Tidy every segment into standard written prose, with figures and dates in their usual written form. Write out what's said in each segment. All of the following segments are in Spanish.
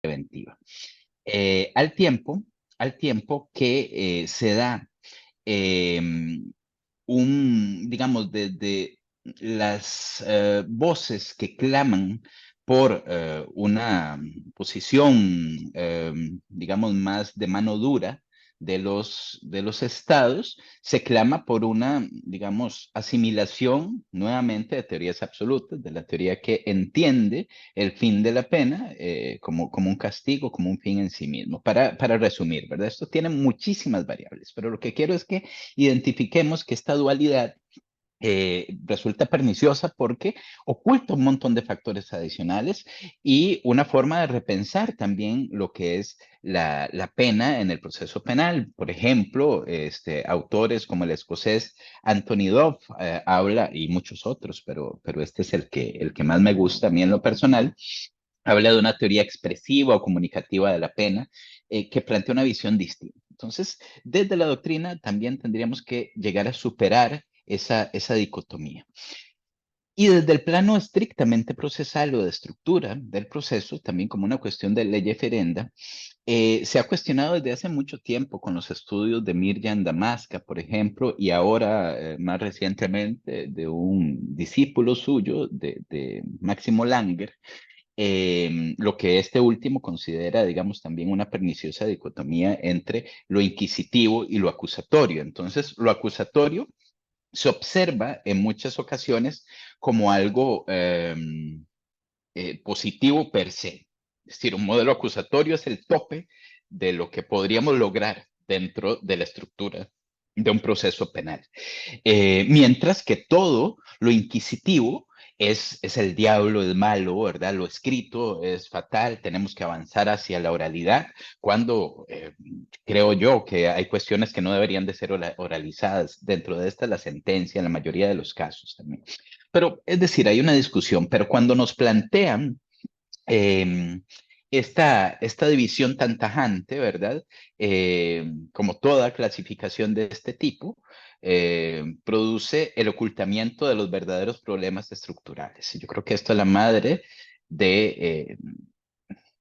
preventiva. Al tiempo que se da eh, digamos, desde las voces que claman por una posición, digamos, más de mano dura de los estados, se clama por una, digamos, asimilación nuevamente de teorías absolutas, de la teoría que entiende el fin de la pena como un castigo, como un fin en sí mismo. Para resumir, ¿verdad? Esto tiene muchísimas variables, pero lo que quiero es que identifiquemos que esta dualidad resulta perniciosa porque oculta un montón de factores adicionales y una forma de repensar también lo que es la pena en el proceso penal. Por ejemplo, autores como el escocés Anthony Dobbs habla, y muchos otros, pero este es el que más me gusta a mí en lo personal, habla de una teoría expresiva o comunicativa de la pena que plantea una visión distinta. Entonces, desde la doctrina también tendríamos que llegar a superar esa dicotomía. Y desde el plano estrictamente procesal o de estructura del proceso, también como una cuestión de ley ferenda, se ha cuestionado desde hace mucho tiempo con los estudios de Mirjam Damasca, por ejemplo, y ahora más recientemente de un discípulo suyo, de Máximo Langer, lo que este último considera, digamos, también una perniciosa dicotomía entre lo inquisitivo y lo acusatorio. Entonces, lo acusatorio se observa en muchas ocasiones como algo positivo per se. Es decir, un modelo acusatorio es el tope de lo que podríamos lograr dentro de la estructura de un proceso penal. Mientras que todo lo inquisitivo es el diablo, es malo, ¿verdad? Lo escrito es fatal, tenemos que avanzar hacia la oralidad, cuando creo yo que hay cuestiones que no deberían de ser oralizadas. Dentro de esta la sentencia en la mayoría de los casos también. Pero es decir, hay una discusión, pero cuando nos plantean eh, esta división tan tajante, ¿verdad? Como toda clasificación de este tipo, produce el ocultamiento de los verdaderos problemas estructurales. Yo creo que esto es la madre de,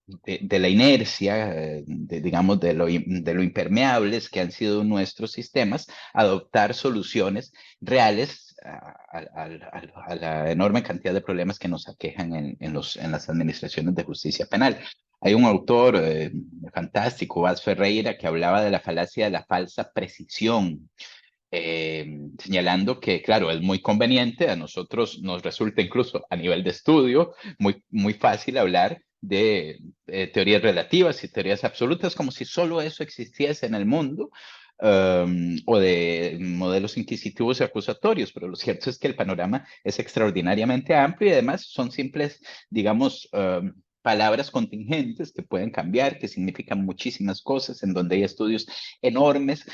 de la inercia, digamos, de lo impermeables que han sido nuestros sistemas, adoptar soluciones reales a la enorme cantidad de problemas que nos aquejan en las administraciones de justicia penal. Hay un autor fantástico, Vaz Ferreira, que hablaba de la falacia de la falsa precisión, señalando que, claro, es muy conveniente, a nosotros nos resulta incluso a nivel de estudio muy fácil hablar de teorías relativas y teorías absolutas como si solo eso existiese en el mundo, o de modelos inquisitivos y acusatorios, pero lo cierto es que el panorama es extraordinariamente amplio y además son simples, digamos, palabras contingentes que pueden cambiar, que significan muchísimas cosas, en donde hay estudios enormes.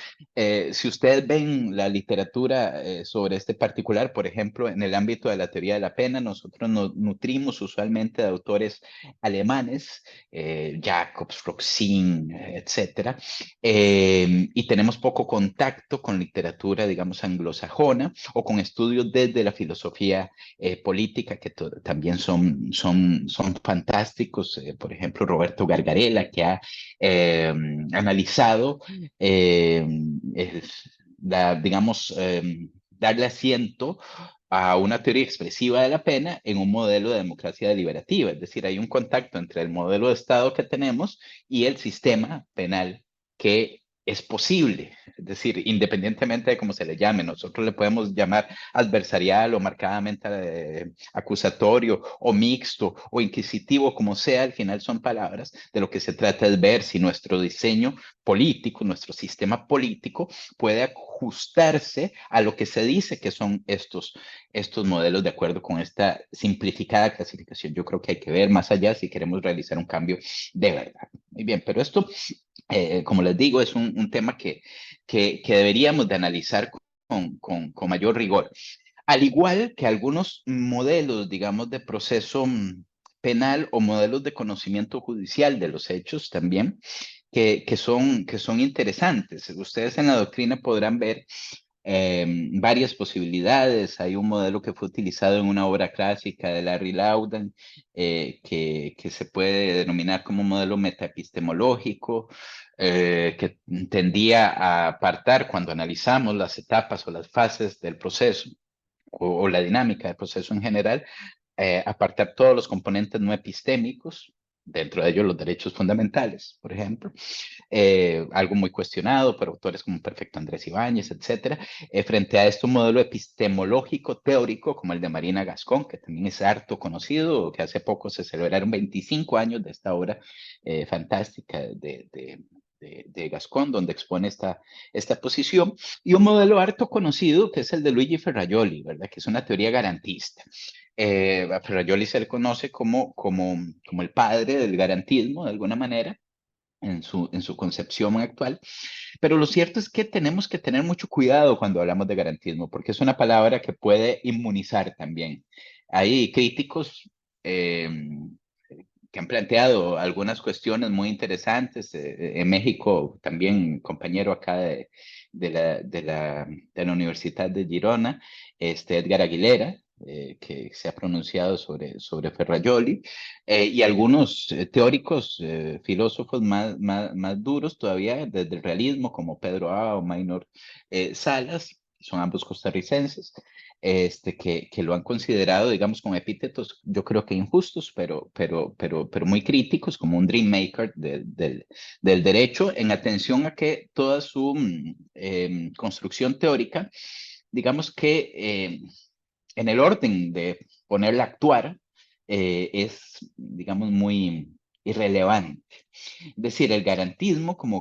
Si ustedes ven la literatura sobre este particular, por ejemplo, en el ámbito de la teoría de la pena, nosotros nos nutrimos usualmente de autores alemanes, Jacobs, Roxin, etcétera, y tenemos poco contacto con literatura, digamos, anglosajona o con estudios desde la filosofía política que también son fantásticos. Por ejemplo, Roberto Gargarella, que ha analizado eh, digamos, darle asiento a una teoría expresiva de la pena en un modelo de democracia deliberativa. Es decir, hay un contacto entre el modelo de Estado que tenemos y el sistema penal que es posible. Es decir, independientemente de cómo se le llame, nosotros le podemos llamar adversarial o marcadamente acusatorio o mixto o inquisitivo, como sea, al final son palabras. De lo que se trata es ver si nuestro diseño político, nuestro sistema político puede ajustarse a lo que se dice que son estos modelos de acuerdo con esta simplificada clasificación. Yo creo que hay que ver más allá si queremos realizar un cambio de verdad. Muy bien, pero esto, como les digo, es un tema que deberíamos de analizar con mayor rigor. Al igual que algunos modelos, digamos, de proceso penal o modelos de conocimiento judicial de los hechos también, que son interesantes. Ustedes en la doctrina podrán ver varias posibilidades. Hay un modelo que fue utilizado en una obra clásica de Larry Laudan, que se puede denominar como un modelo metaepistemológico, que tendía a apartar cuando analizamos las etapas o las fases del proceso o la dinámica del proceso en general, apartar todos los componentes no epistémicos, dentro de ellos los derechos fundamentales, por ejemplo, algo muy cuestionado por autores como Perfecto Andrés Ibáñez, etcétera, frente a este modelo epistemológico teórico como el de Marina Gascón, que también es harto conocido, que hace poco se celebraron 25 años de esta obra fantástica de Gascón, donde expone esta posición, y un modelo harto conocido que es el de Luigi Ferrajoli, ¿verdad? Que es una teoría garantista. A Ferrajoli se le conoce como el padre del garantismo, de alguna manera, en su concepción actual. Pero lo cierto es que tenemos que tener mucho cuidado cuando hablamos de garantismo, porque es una palabra que puede inmunizar también. Hay críticos eh, que han planteado algunas cuestiones muy interesantes. En México, también compañero acá de la Universidad de Girona, Edgar Aguilera, que se ha pronunciado sobre Ferrajoli, y algunos teóricos, filósofos más duros todavía, desde el realismo, como Pedro A. o Maynor Salas, son ambos costarricenses, que lo han considerado, digamos, con epítetos, yo creo que injustos, pero muy críticos, como un dream maker del derecho, en atención a que toda su construcción teórica, digamos que en el orden de ponerla a actuar, es, digamos, muy irrelevante. Es decir, el garantismo, como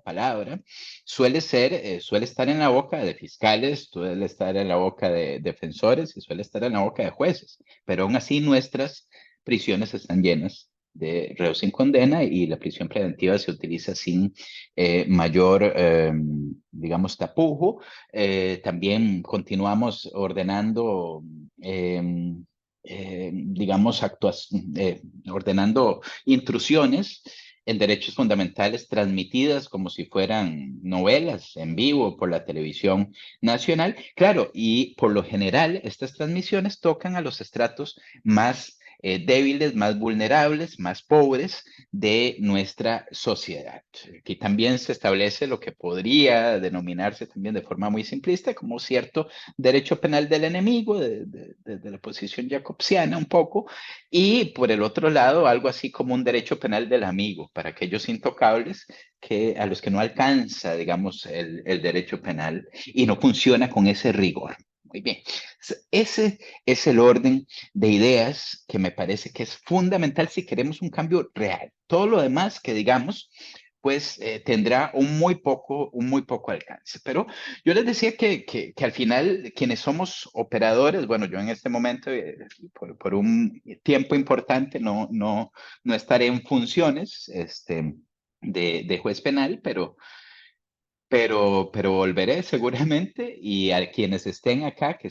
palabra, suele estar en la boca de fiscales, suele estar en la boca de defensores y suele estar en la boca de jueces, pero aún así nuestras prisiones están llenas de reos sin condena y la prisión preventiva se utiliza sin mayor, digamos, tapujo. También continuamos ordenando, digamos, ordenando intrusiones en derechos fundamentales transmitidas como si fueran novelas en vivo por la televisión nacional. Claro, y por lo general estas transmisiones tocan a los estratos más débiles, más vulnerables, más pobres de nuestra sociedad. Aquí también se establece lo que podría denominarse también de forma muy simplista como cierto derecho penal del enemigo, de la posición jacobsiana un poco, y por el otro lado, algo así como un derecho penal del amigo, para aquellos intocables a los que no alcanza, digamos, el derecho penal y no funciona con ese rigor. Muy bien. Ese es el orden de ideas que me parece que es fundamental si queremos un cambio real. Todo lo demás que digamos, pues tendrá un muy poco alcance. Pero yo les decía que al final quienes somos operadores, bueno, yo en este momento, por un tiempo importante, no estaré en funciones de juez penal, pero volveré seguramente y a quienes estén acá, que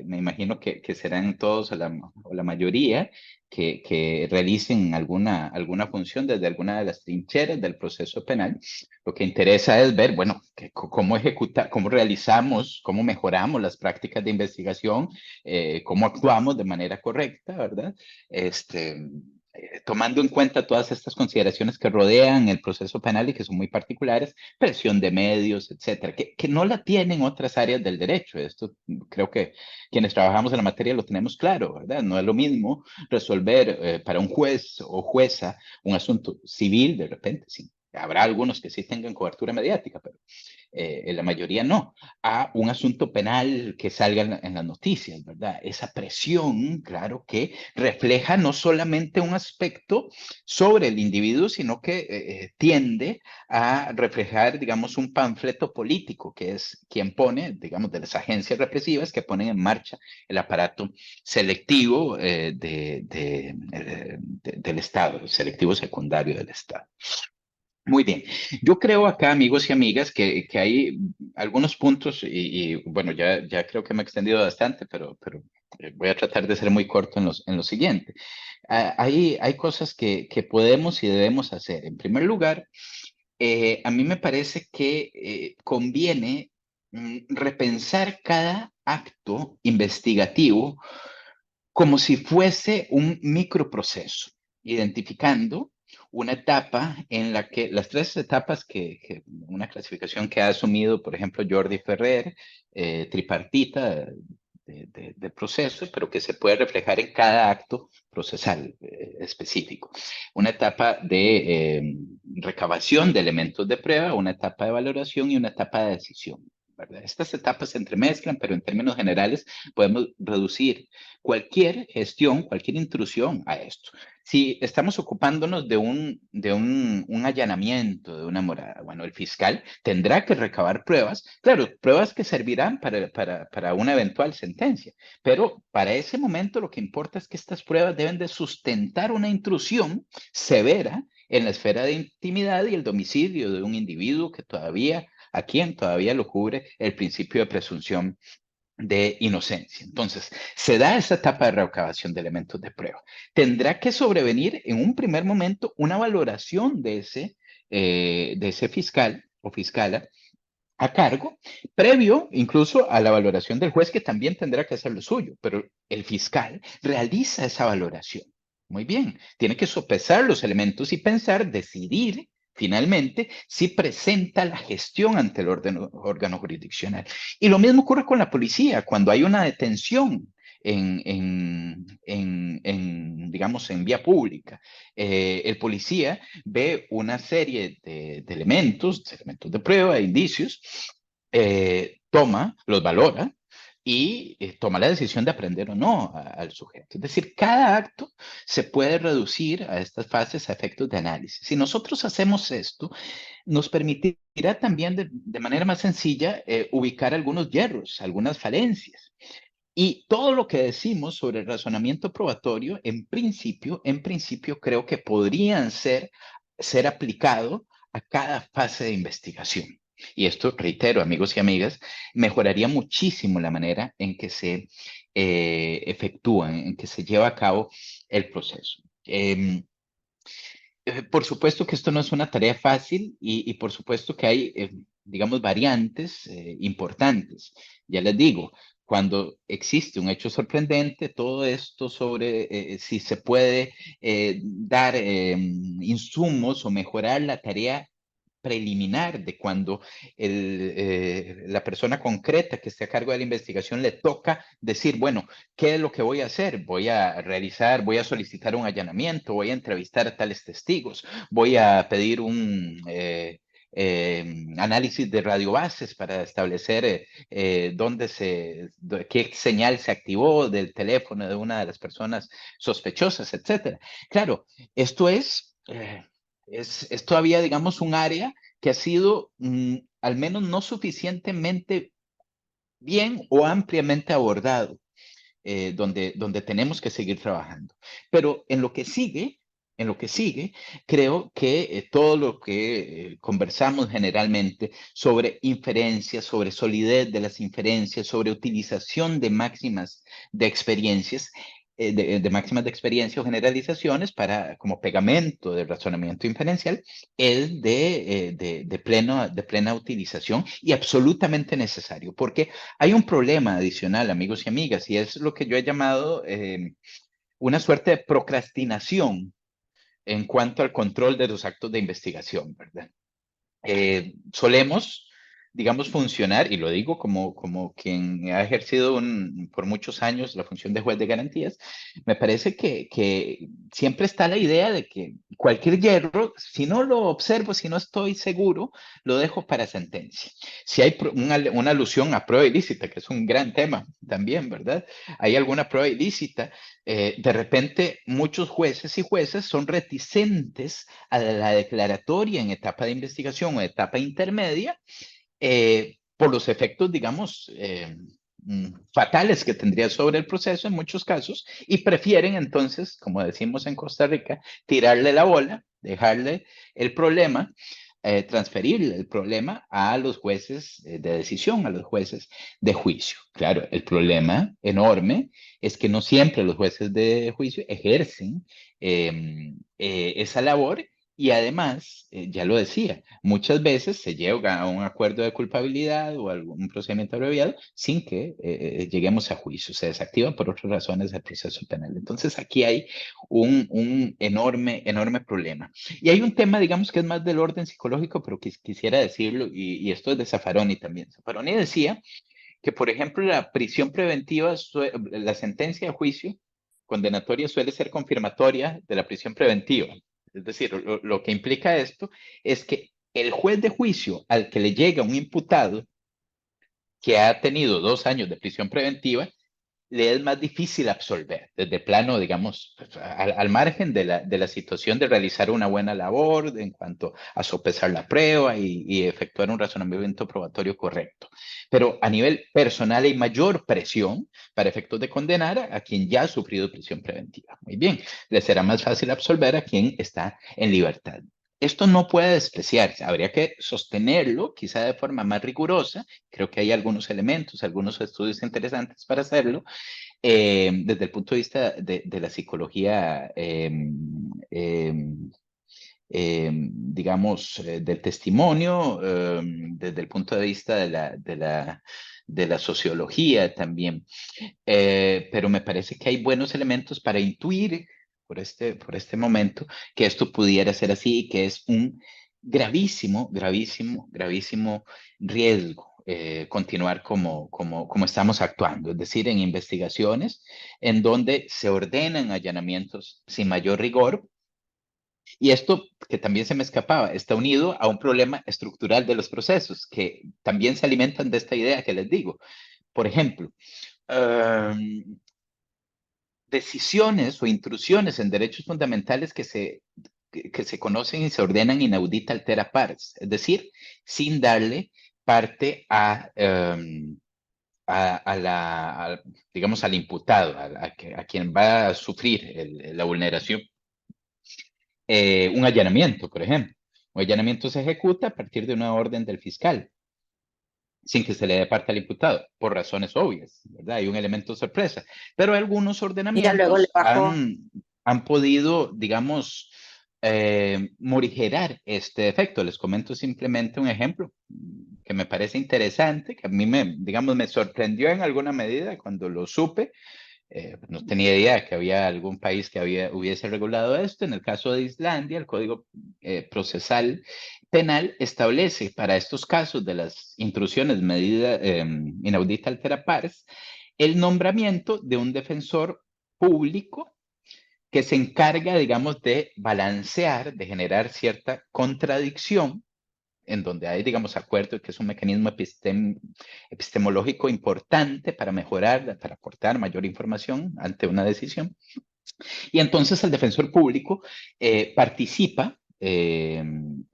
me imagino que serán todos o la mayoría, que realicen alguna función desde alguna de las trincheras del proceso penal, lo que interesa es ver, bueno, cómo realizamos, cómo mejoramos las prácticas de investigación, cómo actuamos de manera correcta, ¿verdad? Tomando en cuenta todas estas consideraciones que rodean el proceso penal y que son muy particulares, presión de medios, etcétera, que no la tienen otras áreas del derecho. Esto creo que quienes trabajamos en la materia lo tenemos claro, ¿verdad? No es lo mismo resolver para un juez o jueza un asunto civil, de repente, sí. Habrá algunos que sí tengan cobertura mediática, pero la mayoría no, a un asunto penal que salga en las noticias, ¿verdad? Esa presión, claro, que refleja no solamente un aspecto sobre el individuo, sino que tiende a reflejar, digamos, un panfleto político, que es quien pone, digamos, de las agencias represivas que ponen en marcha el aparato selectivo del Estado, el selectivo secundario del Estado. Muy bien. Yo creo acá, amigos y amigas, que hay algunos puntos bueno, ya creo que me he extendido bastante, pero voy a tratar de ser muy corto en lo siguiente. Hay cosas que podemos y debemos hacer. En primer lugar, a mí me parece que conviene repensar cada acto investigativo como si fuese un microproceso, identificando una etapa en la que las tres etapas una clasificación que ha asumido, por ejemplo, Jordi Ferrer, tripartita de proceso, pero que se puede reflejar en cada acto procesal específico. Una etapa de recabación de elementos de prueba, una etapa de valoración y una etapa de decisión. ¿Verdad? Estas etapas se entremezclan, pero en términos generales podemos reducir cualquier gestión, cualquier intrusión a esto. Si estamos ocupándonos de un allanamiento, de una morada, bueno, el fiscal tendrá que recabar pruebas, claro, pruebas que servirán para una eventual sentencia, pero para ese momento lo que importa es que estas pruebas deben de sustentar una intrusión severa en la esfera de intimidad y el domicilio de un individuo a quien todavía lo cubre el principio de presunción de inocencia. Entonces, se da esa etapa de recabación de elementos de prueba. Tendrá que sobrevenir en un primer momento una valoración de ese fiscal o fiscala a cargo, previo incluso a la valoración del juez que también tendrá que hacer lo suyo, pero el fiscal realiza esa valoración. Muy bien, tiene que sopesar los elementos y pensar, decidir finalmente si presenta la gestión ante el órgano jurisdiccional. Y lo mismo ocurre con la policía, cuando hay una detención digamos, en vía pública. El policía ve una serie de elementos de prueba, de indicios, los valora y toma la decisión de aprender o no al sujeto. Es decir, cada acto se puede reducir a estas fases a efectos de análisis. Si nosotros hacemos esto, nos permitirá también de manera más sencilla ubicar algunos hierros, algunas falencias. Y todo lo que decimos sobre el razonamiento probatorio, en principio creo que podrían ser aplicado a cada fase de investigación. Y esto, reitero, amigos y amigas, mejoraría muchísimo la manera en que se efectúan, en que se lleva a cabo el proceso. Por supuesto que esto no es una tarea fácil y por supuesto que hay, digamos, variantes importantes. Ya les digo, cuando existe un hecho sorprendente, todo esto sobre si se puede dar insumos o mejorar la tarea preliminar de cuando la persona concreta que esté a cargo de la investigación le toca decir, bueno, ¿qué es lo que voy a hacer? Voy a solicitar un allanamiento, voy a entrevistar a tales testigos, voy a pedir un análisis de radiobases para establecer qué señal se activó del teléfono de una de las personas sospechosas, etcétera. Claro, esto es todavía, digamos, un área que ha sido al menos no suficientemente bien o ampliamente abordado, donde tenemos que seguir trabajando. Pero en lo que sigue, creo que todo lo que conversamos generalmente sobre inferencias, sobre solidez de las inferencias, sobre utilización de máximas de experiencias, de máximas de experiencia o generalizaciones como pegamento del razonamiento inferencial, es de plena utilización y absolutamente necesario, porque hay un problema adicional, amigos y amigas, y es lo que yo he llamado una suerte de procrastinación en cuanto al control de los actos de investigación, ¿verdad? Solemos, digamos, funcionar, y lo digo como quien ha ejercido por muchos años la función de juez de garantías, me parece que siempre está la idea de que cualquier hierro, si no lo observo, si no estoy seguro, lo dejo para sentencia. Si hay una alusión a prueba ilícita, que es un gran tema también, ¿verdad? Hay alguna prueba ilícita, de repente muchos jueces y jueces son reticentes a la declaratoria en etapa de investigación o etapa intermedia por los efectos, digamos, fatales que tendría sobre el proceso en muchos casos y prefieren entonces, como decimos en Costa Rica, tirarle la bola, dejarle el problema, transferirle el problema a los jueces de decisión, a los jueces de juicio. Claro, el problema enorme es que no siempre los jueces de juicio ejercen esa labor Y además, ya lo decía, muchas veces se llega a un acuerdo de culpabilidad o algún procedimiento abreviado sin que lleguemos a juicio. Se desactiva por otras razones el proceso penal. Entonces aquí hay un enorme, enorme problema. Y hay un tema, digamos, que es más del orden psicológico, pero quisiera decirlo, y esto es de Zaffaroni también. Zaffaroni decía que, por ejemplo, la prisión preventiva, la sentencia de juicio condenatoria suele ser confirmatoria de la prisión preventiva. Es decir, lo que implica esto es que el juez de juicio al que le llega un imputado que ha tenido 2 años de prisión preventiva, le es más difícil absolver, desde el plano, digamos, pues, al margen de la situación de realizar una buena labor en cuanto a sopesar la prueba y efectuar un razonamiento probatorio correcto. Pero a nivel personal hay mayor presión para efectos de condenar a quien ya ha sufrido prisión preventiva. Muy bien, le será más fácil absolver a quien está en libertad. Esto no puede despreciarse, habría que sostenerlo quizá de forma más rigurosa. Creo que hay algunos elementos, algunos estudios interesantes para hacerlo, desde el punto de vista de la psicología, digamos, del testimonio, desde el punto de vista de la sociología también. Pero me parece que hay buenos elementos para intuir por este momento que esto pudiera ser así y que es un gravísimo, gravísimo, gravísimo riesgo. Continuar como estamos actuando, es decir, en investigaciones en donde se ordenan allanamientos sin mayor rigor. Y esto, que también se me escapaba, está unido a un problema estructural de los procesos, que también se alimentan de esta idea que les digo. Por ejemplo, decisiones o intrusiones en derechos fundamentales que se conocen y se ordenan inaudita altera pars, es decir, sin darle parte digamos, al imputado, a quien va a sufrir la vulneración. Un allanamiento, por ejemplo. Un allanamiento se ejecuta a partir de una orden del fiscal, sin que se le dé parte al imputado, por razones obvias, ¿verdad? Hay un elemento sorpresa. Pero algunos Mira, luego le ordenamientos bajo. han podido, digamos, morigerar este efecto. Les comento simplemente un ejemplo que me parece interesante, que a mí digamos, me sorprendió en alguna medida cuando lo supe. No tenía idea que había algún país que hubiese regulado esto. En el caso de Islandia, el Código Procesal Penal establece para estos casos de las intrusiones medida inaudita altera pars el nombramiento de un defensor público que se encarga, digamos, de balancear, de generar cierta contradicción en donde hay, digamos, acuerdo, que es un mecanismo epistemológico importante para mejorar, para aportar mayor información ante una decisión. Y entonces el defensor público participa en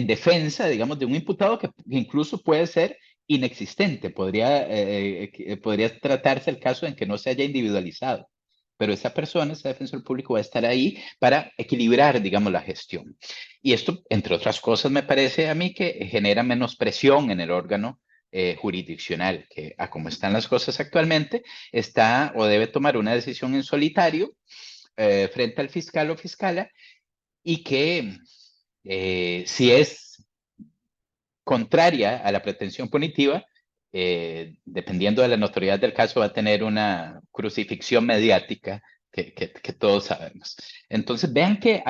defensa, digamos, de un imputado que incluso puede ser inexistente. Podría tratarse el caso en que no se haya individualizado. Pero esa persona, ese defensor público, va a estar ahí para equilibrar, digamos, la gestión. Y esto, entre otras cosas, me parece a mí que genera menos presión en el órgano jurisdiccional, que a como están las cosas actualmente, está o debe tomar una decisión en solitario frente al fiscal o fiscala y que si es contraria a la pretensión punitiva, dependiendo de la notoriedad del caso, va a tener una crucifixión mediática que todos sabemos. Entonces, vean que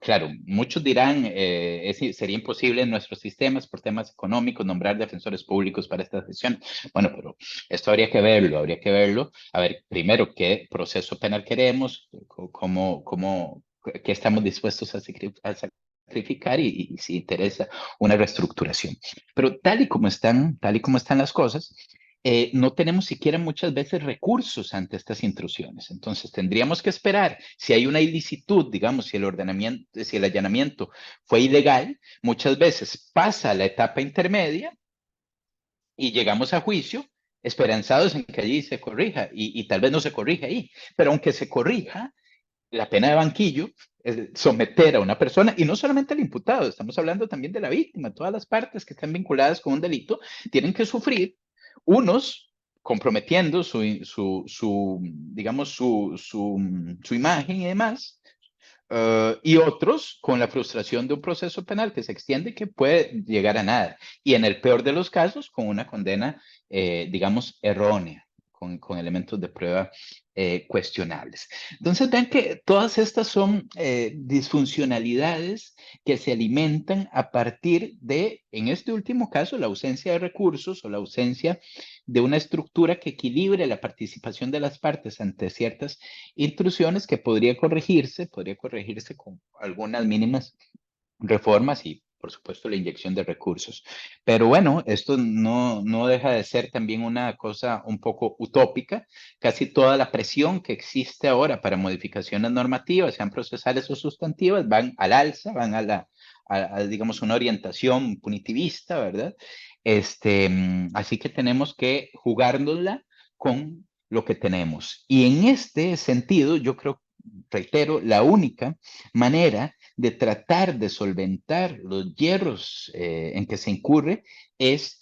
claro, muchos dirán, sería imposible en nuestros sistemas por temas económicos nombrar defensores públicos para esta sesión. Bueno, pero esto habría que verlo. A ver, primero, ¿qué proceso penal queremos? ¿Qué estamos dispuestos a sacrificar y si interesa una reestructuración? Pero tal y como están las cosas, no tenemos siquiera muchas veces recursos ante estas intrusiones. Entonces, tendríamos que esperar si hay una ilicitud, digamos, si el allanamiento fue ilegal, muchas veces pasa a la etapa intermedia y llegamos a juicio esperanzados en que allí se corrija y tal vez no se corrija ahí, pero aunque se corrija, la pena de banquillo es someter a una persona, y no solamente al imputado, estamos hablando también de la víctima, todas las partes que están vinculadas con un delito tienen que sufrir, unos comprometiendo digamos, su imagen y demás, y otros con la frustración de un proceso penal que se extiende que puede llegar a nada. Y en el peor de los casos, con una condena, digamos, errónea, con elementos de prueba cuestionables. Entonces, vean que todas estas son disfuncionalidades que se alimentan a partir de, en este último caso, la ausencia de recursos o la ausencia de una estructura que equilibre la participación de las partes ante ciertas intrusiones que podría corregirse con algunas mínimas reformas y, por supuesto, la inyección de recursos. Pero bueno, esto no deja de ser también una cosa un poco utópica. Casi toda la presión que existe ahora para modificaciones normativas, sean procesales o sustantivas, van al alza, van digamos, una orientación punitivista, ¿verdad? Así que tenemos que jugárnosla con lo que tenemos. Y en este sentido, yo creo, reitero, la única manera de tratar de solventar los hierros en que se incurre es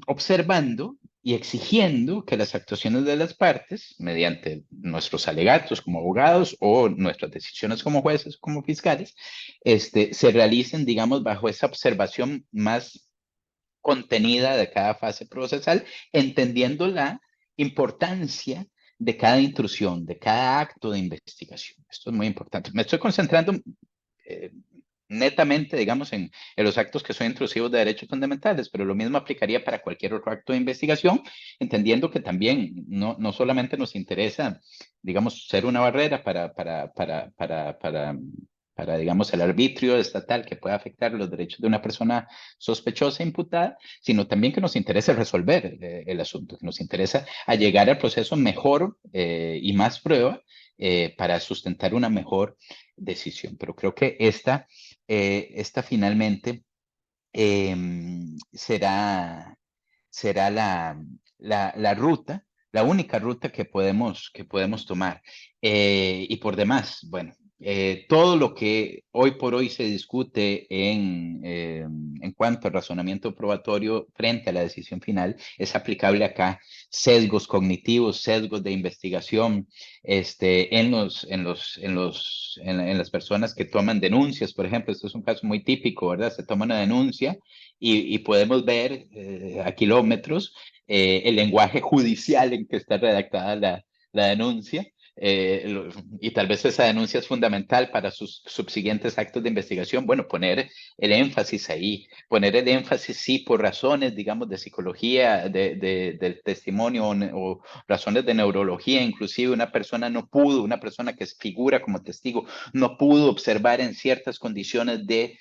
observando y exigiendo que las actuaciones de las partes, mediante nuestros alegatos como abogados o nuestras decisiones como jueces o como fiscales, se realicen, digamos, bajo esa observación más contenida de cada fase procesal, entendiendo la importancia de cada intrusión, de cada acto de investigación. Esto es muy importante. Me estoy concentrando eh, netamente, digamos, en los actos que son intrusivos de derechos fundamentales, pero lo mismo aplicaría para cualquier otro acto de investigación, entendiendo que también no solamente nos interesa, digamos, ser una barrera para, digamos, el arbitrio estatal que pueda afectar los derechos de una persona sospechosa e imputada, sino también que nos interesa resolver el asunto, que nos interesa a llegar al proceso mejor y más prueba para sustentar una mejor decisión. Pero creo que esta finalmente eh, será, será la ruta, la única ruta que podemos tomar. Y por demás, bueno, todo lo que hoy por hoy se discute en cuanto al razonamiento probatorio frente a la decisión final es aplicable acá. Sesgos cognitivos, sesgos de investigación, en las personas que toman denuncias, por ejemplo, esto es un caso muy típico, ¿verdad? Se toma una denuncia y podemos ver a kilómetros el lenguaje judicial en que está redactada la denuncia. Y tal vez esa denuncia es fundamental para sus subsiguientes actos de investigación. Bueno, poner el énfasis ahí, poner el énfasis, sí, por razones, digamos, de psicología, del testimonio o razones de neurología, inclusive una persona que figura como testigo, no pudo observar en ciertas condiciones de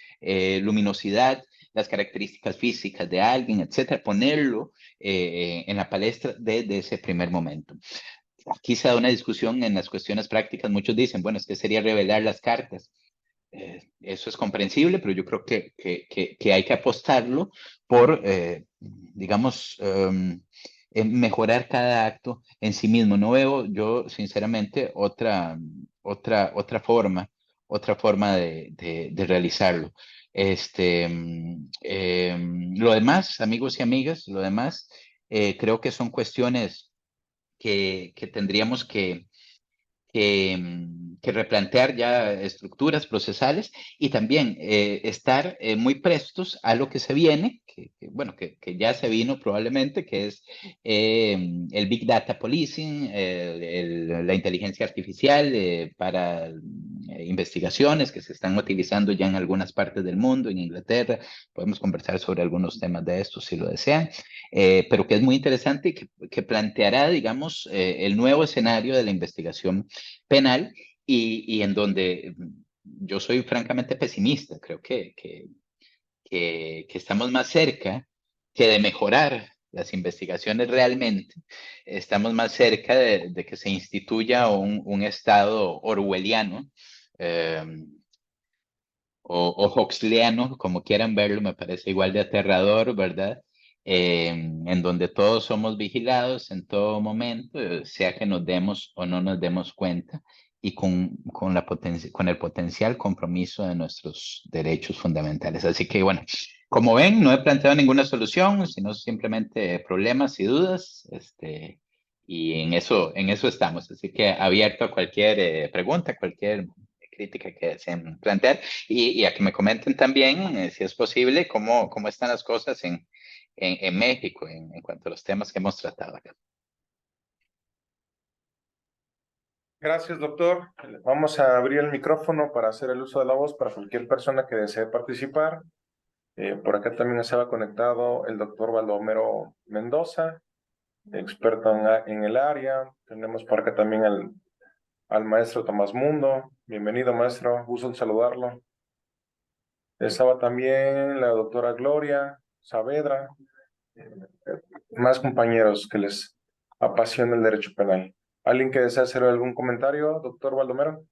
luminosidad las características físicas de alguien, etcétera, ponerlo en la palestra desde ese primer momento. Aquí se da una discusión en las cuestiones prácticas. Muchos dicen, bueno, es que sería revelar las cartas. Eso es comprensible, pero yo creo que hay que apostarlo por, digamos, mejorar cada acto en sí mismo. No veo yo, sinceramente, otra forma de realizarlo. Lo demás, amigos y amigas, lo demás, creo que son cuestiones que tendríamos que replantear ya estructuras procesales y también estar muy prestos a lo que se viene, bueno, que ya se vino probablemente, que es el Big Data Policing, la inteligencia artificial para investigaciones que se están utilizando ya en algunas partes del mundo, en Inglaterra. Podemos conversar sobre algunos temas de estos si lo desean, pero que es muy interesante y que planteará, digamos, el nuevo escenario de la investigación penal y en donde yo soy francamente pesimista. Creo que estamos más cerca que de mejorar las investigaciones realmente. Estamos más cerca de que se instituya un Estado orwelliano eh, o Huxleyano, como quieran verlo, me parece igual de aterrador, ¿verdad? En donde todos somos vigilados en todo momento, sea que nos demos o no nos demos cuenta, y con el potencial compromiso de nuestros derechos fundamentales. Así que, bueno, como ven, no he planteado ninguna solución, sino simplemente problemas y dudas, y en eso estamos. Así que abierto a cualquier pregunta, cualquier crítica que deseen plantear y a que me comenten también, si es posible, cómo están las cosas en México en cuanto a los temas que hemos tratado acá. Gracias, doctor. Vamos a abrir el micrófono para hacer el uso de la voz para cualquier persona que desee participar. Por acá también estaba conectado el doctor Baldomero Mendoza, experto en el área. Tenemos por acá también al maestro Tomás Mundo. Bienvenido, maestro. Gusto en saludarlo. Estaba también la doctora Gloria Saavedra. Más compañeros que les apasiona el derecho penal. ¿Alguien que desea hacer algún comentario, doctor Baldomero?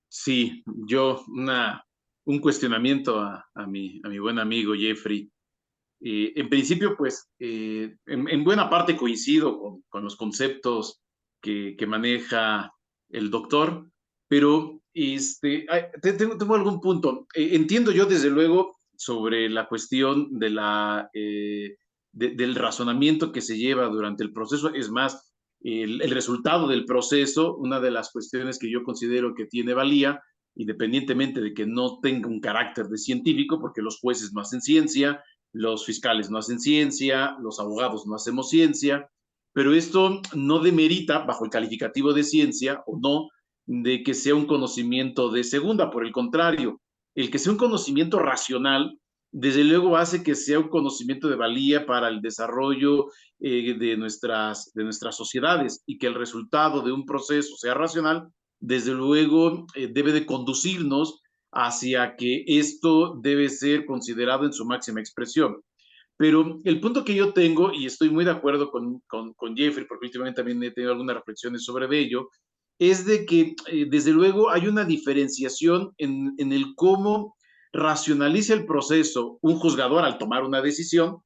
Sí, un cuestionamiento a mi buen amigo Jeffrey. En principio, pues, en buena parte coincido con los conceptos que maneja el doctor, pero tengo algún punto. Entiendo yo, desde luego, sobre la cuestión del razonamiento que se lleva durante el proceso. Es más, el resultado del proceso, una de las cuestiones que yo considero que tiene valía, independientemente de que no tenga un carácter de científico, porque los jueces no hacen ciencia, los fiscales no hacen ciencia, los abogados no hacemos ciencia, pero esto no demerita, bajo el calificativo de ciencia o no, de que sea un conocimiento de segunda. Por el contrario, el que sea un conocimiento racional, desde luego hace que sea un conocimiento de valía para el desarrollo de nuestras sociedades, y que el resultado de un proceso sea racional, desde luego debe de conducirnos hacia que esto debe ser considerado en su máxima expresión. Pero el punto que yo tengo, y estoy muy de acuerdo con Jeffrey, porque últimamente también he tenido algunas reflexiones sobre ello, es de que desde luego hay una diferenciación en el cómo racionaliza el proceso un juzgador al tomar una decisión,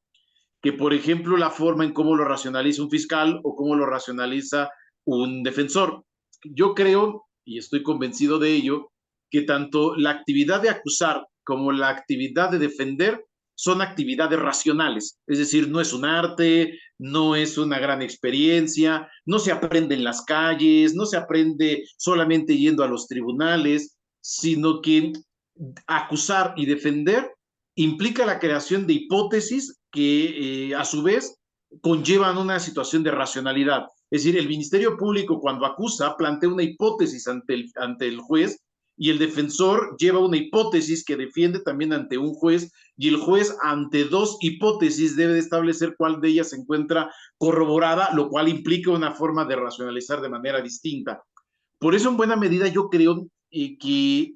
que por ejemplo la forma en cómo lo racionaliza un fiscal o cómo lo racionaliza un defensor. Yo creo, y estoy convencido de ello, que tanto la actividad de acusar como la actividad de defender son actividades racionales. Es decir, no es un arte, no es una gran experiencia, no se aprende en las calles, no se aprende solamente yendo a los tribunales, sino que acusar y defender implica la creación de hipótesis que a su vez conllevan una situación de racionalidad. Es decir, el Ministerio Público, cuando acusa, plantea una hipótesis ante el juez, y el defensor lleva una hipótesis que defiende también ante un juez, y el juez, ante dos hipótesis, debe de establecer cuál de ellas se encuentra corroborada, lo cual implica una forma de racionalizar de manera distinta. Por eso, en buena medida, yo creo que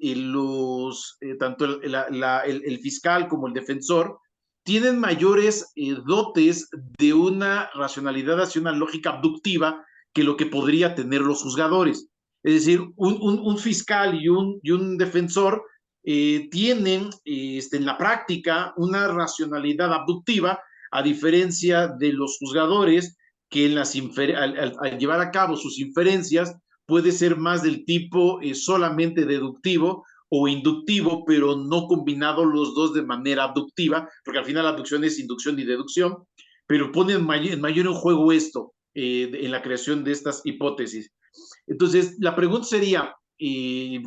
tanto el fiscal como el defensor tienen mayores dotes de una racionalidad hacia una lógica abductiva que lo que podría tener los juzgadores. Es decir, un fiscal y un defensor tienen en la práctica una racionalidad abductiva, a diferencia de los juzgadores que al llevar a cabo sus inferencias puede ser más del tipo solamente deductivo o inductivo, pero no combinado los dos de manera abductiva, porque al final la abducción es inducción y deducción, pero pone en mayor en juego esto en la creación de estas hipótesis. Entonces, la pregunta sería,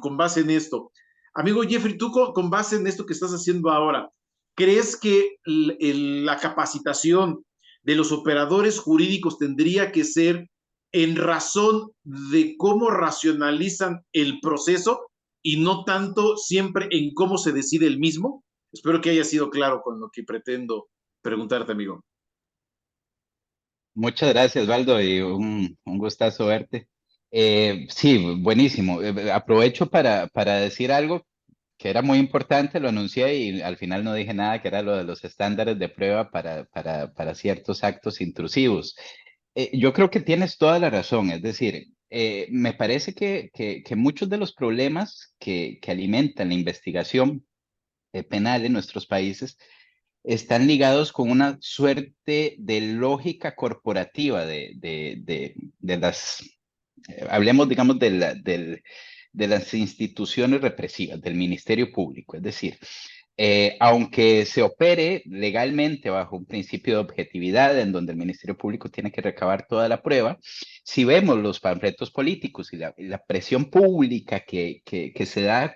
con base en esto, amigo Jeffrey, tú con base en esto que estás haciendo ahora, ¿crees que la capacitación de los operadores jurídicos tendría que ser en razón de cómo racionalizan el proceso y no tanto siempre en cómo se decide el mismo? Espero que haya sido claro con lo que pretendo preguntarte, amigo. Muchas gracias, Valdo, y un gustazo verte. Sí, buenísimo. Aprovecho para decir algo que era muy importante, lo anuncié y al final no dije nada, que era lo de los estándares de prueba para ciertos actos intrusivos. Yo creo que tienes toda la razón, es decir, me parece que muchos de los problemas que alimentan la investigación penal en nuestros países están ligados con una suerte de lógica corporativa de las, hablemos, digamos, de las instituciones represivas, del Ministerio Público. Es decir, aunque se opere legalmente bajo un principio de objetividad en donde el Ministerio Público tiene que recabar toda la prueba, si vemos los panfletos políticos y la presión pública que se da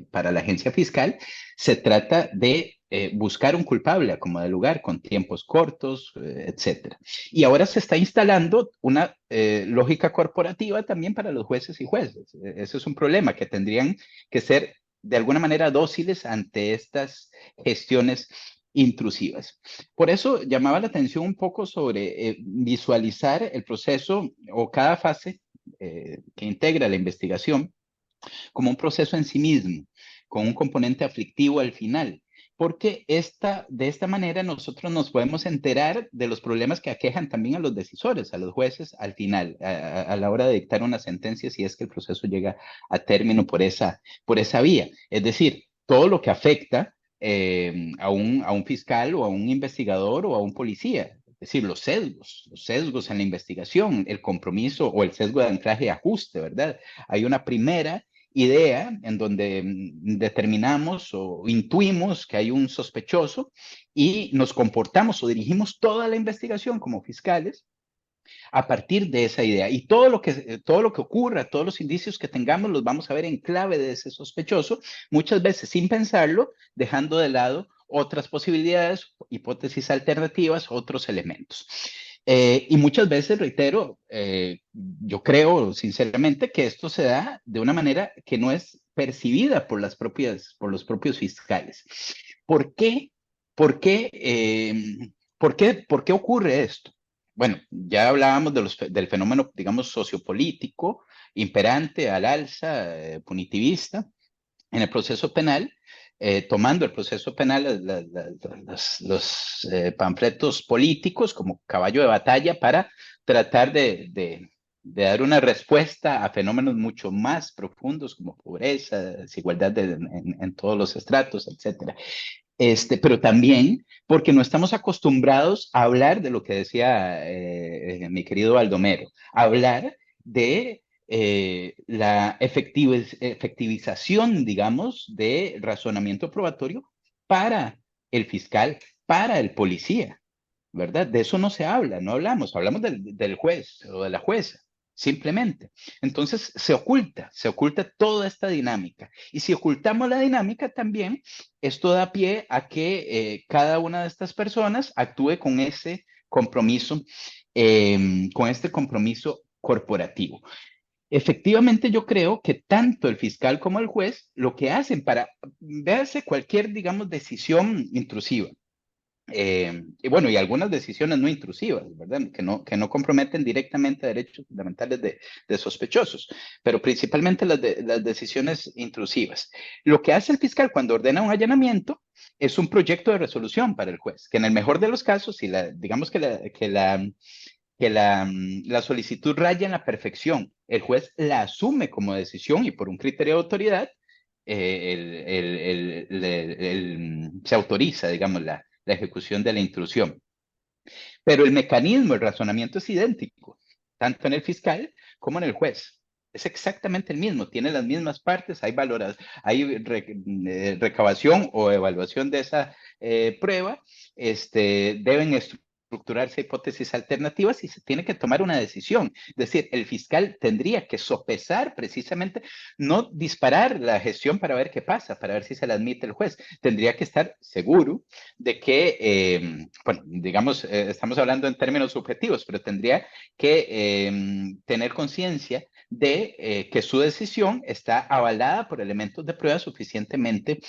para la agencia fiscal, se trata de buscar un culpable como de lugar, con tiempos cortos, etcétera. Y ahora se está instalando una lógica corporativa también para los jueces y jueces. Ese es un problema, que tendrían que ser de alguna manera dóciles ante estas gestiones intrusivas. Por eso llamaba la atención un poco sobre visualizar el proceso o cada fase que integra la investigación como un proceso en sí mismo, con un componente aflictivo al final, porque de esta manera nosotros nos podemos enterar de los problemas que aquejan también a los decisores, a los jueces al final, a la hora de dictar una sentencia, si es que el proceso llega a término por esa vía. Es decir, todo lo que afecta a un fiscal o a un investigador o a un policía. Es decir, los sesgos en la investigación, el compromiso o el sesgo de anclaje y ajuste, ¿verdad? Hay una primera idea en donde determinamos o intuimos que hay un sospechoso y nos comportamos o dirigimos toda la investigación como fiscales a partir de esa idea. Y todo lo que ocurra, todos los indicios que tengamos, los vamos a ver en clave de ese sospechoso, muchas veces sin pensarlo, dejando de lado otras posibilidades, hipótesis alternativas, otros elementos. Y muchas veces, reitero, yo creo sinceramente que esto se da de una manera que no es percibida por los propios fiscales. ¿Por qué? ¿Por qué? ¿Por qué ocurre esto? Bueno, ya hablábamos del fenómeno, digamos, sociopolítico, imperante al alza, punitivista, en el proceso penal, tomando el proceso penal, los panfletos políticos como caballo de batalla para tratar de dar una respuesta a fenómenos mucho más profundos como pobreza, desigualdad en todos los estratos, etcétera. Pero también porque no estamos acostumbrados a hablar de lo que decía mi querido Baldomero, hablar de la efectivización, digamos, de razonamiento probatorio para el fiscal, para el policía, ¿verdad? De eso no se habla, no hablamos, hablamos del juez o de la jueza, simplemente. Entonces se oculta toda esta dinámica. Y si ocultamos la dinámica también, esto da pie a que cada una de estas personas actúe con ese compromiso, con este compromiso corporativo. Efectivamente, yo creo que tanto el fiscal como el juez lo que hacen para verse cualquier, digamos, decisión intrusiva, y bueno, y algunas decisiones no intrusivas, ¿verdad? Que no comprometen directamente derechos fundamentales de sospechosos, pero principalmente las decisiones intrusivas. Lo que hace el fiscal cuando ordena un allanamiento es un proyecto de resolución para el juez, que en el mejor de los casos, si digamos la solicitud raya en la perfección, el juez la asume como decisión y por un criterio de autoridad, se autoriza, digamos, la ejecución de la intrusión. Pero el mecanismo, el razonamiento es idéntico, tanto en el fiscal como en el juez. Es exactamente el mismo, tiene las mismas partes, hay recabación o evaluación de esa prueba, deben estructurarse hipótesis alternativas y se tiene que tomar una decisión. Es decir, el fiscal tendría que sopesar precisamente, no disparar la gestión para ver qué pasa, para ver si se la admite el juez. Tendría que estar seguro de que, bueno, digamos, estamos hablando en términos subjetivos, pero tendría que tener conciencia de que su decisión está avalada por elementos de prueba suficientemente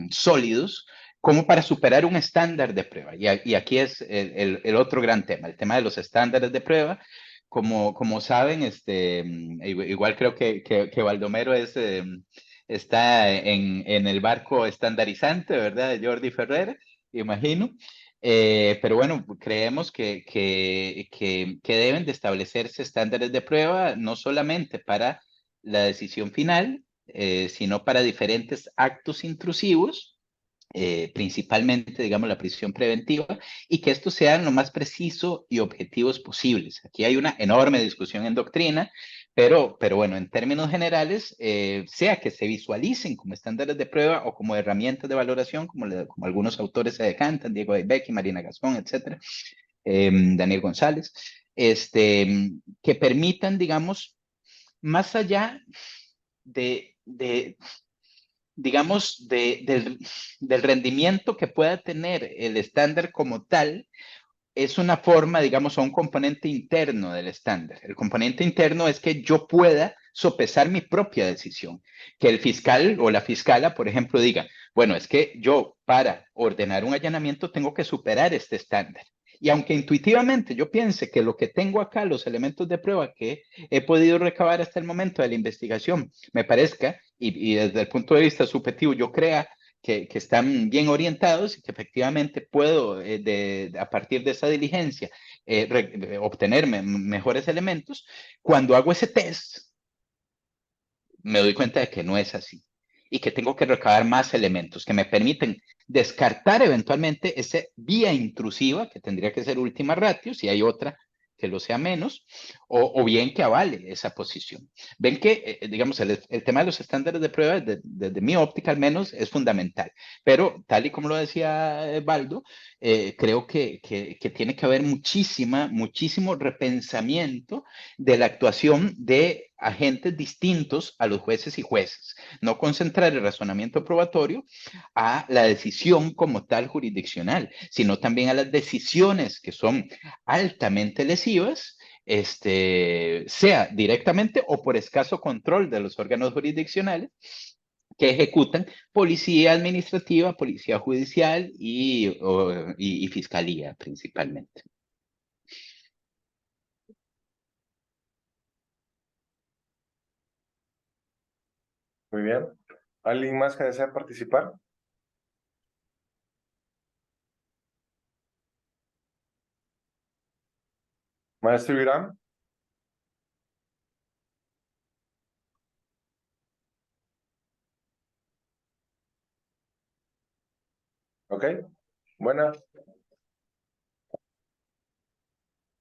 sólidos como para superar un estándar de prueba. Y aquí es el otro gran tema, el tema de los estándares de prueba. Como saben, igual creo que Baldomero está en el barco estandarizante, ¿verdad? De Jordi Ferrer, imagino. Pero bueno, creemos que deben de establecerse estándares de prueba, no solamente para la decisión final, sino para diferentes actos intrusivos, principalmente, digamos, la prisión preventiva, y que estos sean lo más preciso y objetivos posibles. Aquí hay una enorme discusión en doctrina, Pero bueno, en términos generales, sea que se visualicen como estándares de prueba o como herramientas de valoración, como algunos autores se decantan, Diego Aybecky, Marina Gascón, etcétera, Daniel González, que permitan, digamos, más allá digamos, del rendimiento que pueda tener el estándar como tal, es una forma, digamos, o un componente interno del estándar. El componente interno es que yo pueda sopesar mi propia decisión. Que el fiscal o la fiscala, por ejemplo, diga, bueno, es que yo para ordenar un allanamiento tengo que superar este estándar. Y aunque intuitivamente yo piense que lo que tengo acá, los elementos de prueba que he podido recabar hasta el momento de la investigación, me parezca, y desde el punto de vista subjetivo yo crea que están bien orientados y que efectivamente puedo, a partir de esa diligencia, obtener mejores elementos, cuando hago ese test, me doy cuenta de que no es así y que tengo que recabar más elementos que me permiten descartar eventualmente esa vía intrusiva, que tendría que ser última ratio, si hay otra que lo sea menos, o bien que avale esa posición. Ven que, digamos, el tema de los estándares de prueba, desde mi óptica al menos, es fundamental. Pero, tal y como lo decía Baldo, creo que tiene que haber muchísimo repensamiento de la actuación de agentes distintos a los jueces y jueces. No concentrar el razonamiento probatorio a la decisión como tal jurisdiccional, sino también a las decisiones que son altamente lesivas, sea directamente o por escaso control de los órganos jurisdiccionales que ejecutan policía administrativa, policía judicial y fiscalía principalmente. Muy bien. ¿Alguien más que desea participar? Maestro Irán. Ok. Buena.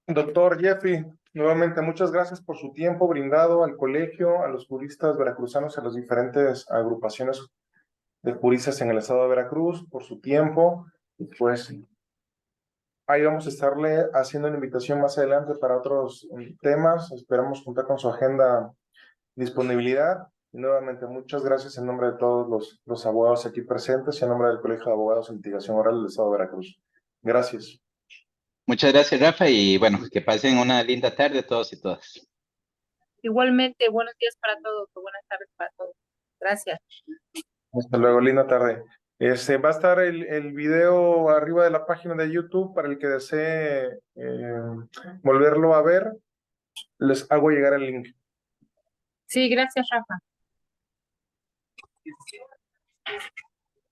Doctor Jeffrey, nuevamente muchas gracias por su tiempo brindado al colegio, a los juristas veracruzanos, a las diferentes agrupaciones de juristas en el estado de Veracruz, por su tiempo. Y pues ahí vamos a estarle haciendo una invitación más adelante para otros temas. Esperamos contar con su agenda disponibilidad. Y nuevamente, muchas gracias en nombre de todos los abogados aquí presentes y en nombre del Colegio de Abogados en Litigación Oral del Estado de Veracruz. Gracias. Muchas gracias, Rafa, y bueno, que pasen una linda tarde todos y todas. Igualmente, buenos días para todos, o buenas tardes para todos. Gracias. Hasta luego, linda tarde. Va a estar el video arriba de la página de YouTube para el que desee volverlo a ver. Les hago llegar el link. Sí, gracias, Rafa.